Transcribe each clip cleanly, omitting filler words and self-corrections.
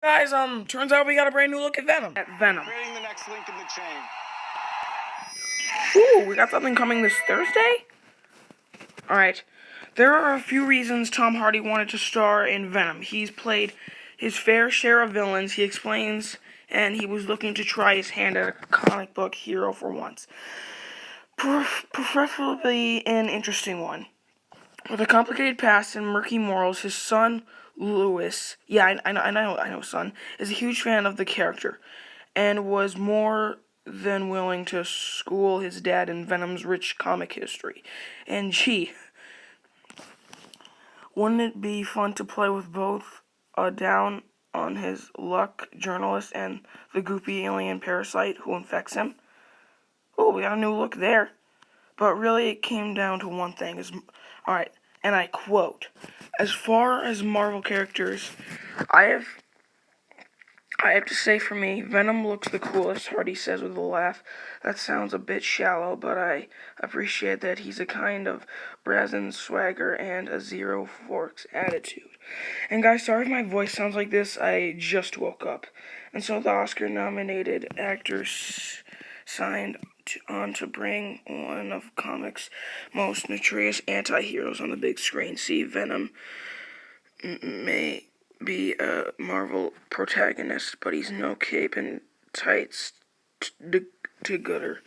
Guys, turns out we got a brand new look at Venom. Creating the next link in the chain. Ooh, we got something coming this Thursday? Alright. There are a few reasons Tom Hardy wanted to star in Venom. He's played his fair share of villains, he explains, and he was looking to try his hand at a comic book hero for once. Preferably an interesting one. With a complicated past and murky morals, his son, Louis, I know, son, is a huge fan of the character, and was more than willing to school his dad in Venom's rich comic history. And gee, wouldn't it be fun to play with both a down on his luck journalist and the goopy alien parasite who infects him? Oh, we got a new look there. But really, it came down to one thing. Alright, and I quote, "As far as Marvel characters, I have to say for me, Venom looks the coolest," Hardy says with a laugh. "That sounds a bit shallow, but I appreciate that he's a kind of brazen swagger and a zero forks attitude." And guys, sorry if my voice sounds like this, I just woke up. And so the Oscar-nominated actors signed on to bring one of comics' most notorious anti-heroes on the big screen. See, Venom may be a Marvel protagonist, but he's no cape and tights to gooder.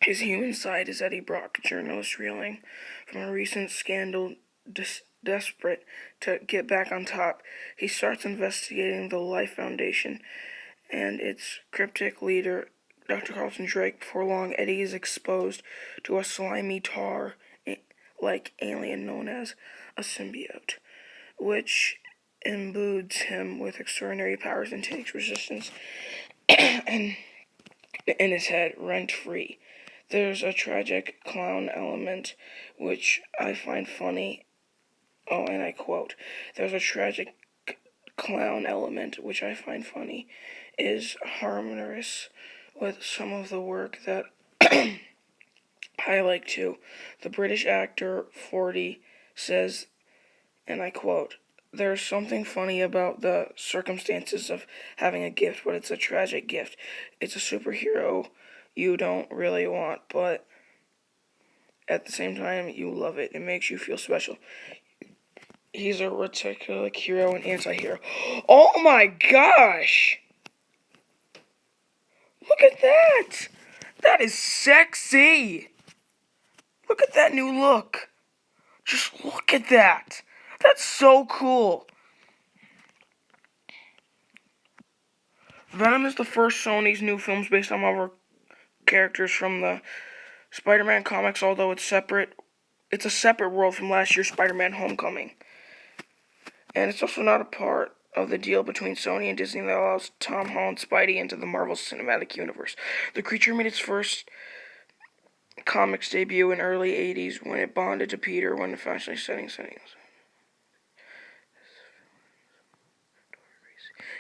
His human side is Eddie Brock, journalist reeling from a recent scandal. Desperate to get back on top, he starts investigating the Life Foundation and its cryptic leader, Dr. Carlton Drake. Before long, Eddie is exposed to a slimy tar-like alien known as a symbiote, which imbues him with extraordinary powers and takes resistance and in his head rent-free. There's a tragic clown element, which I find funny. Oh, and I quote, "There's a tragic clown element, which I find funny, is harmonious with some of the work that I like too." The British actor 40 says, and I quote, "There's something funny about the circumstances of having a gift, but it's a tragic gift. It's a superhero you don't really want, but at the same time, you love it. It makes you feel special. He's a reticular hero and anti-hero." Oh my gosh! Look at that! That is sexy! Look at that new look. Just look at that. That's so cool. Venom is the first Sony's new films based on Marvel characters from the Spider-Man comics, although it's a separate world from last year's Spider-Man Homecoming. And it's also not a part of the deal between Sony and Disney that allows Tom Holland's Spidey into the Marvel Cinematic Universe. The creature made its first comics debut in early 80s when it bonded to Peter when eventually setting.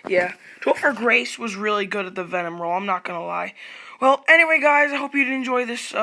Yeah, Topher Grace was really good at the Venom role, I'm not gonna lie. Well, anyway guys, I hope you did enjoy this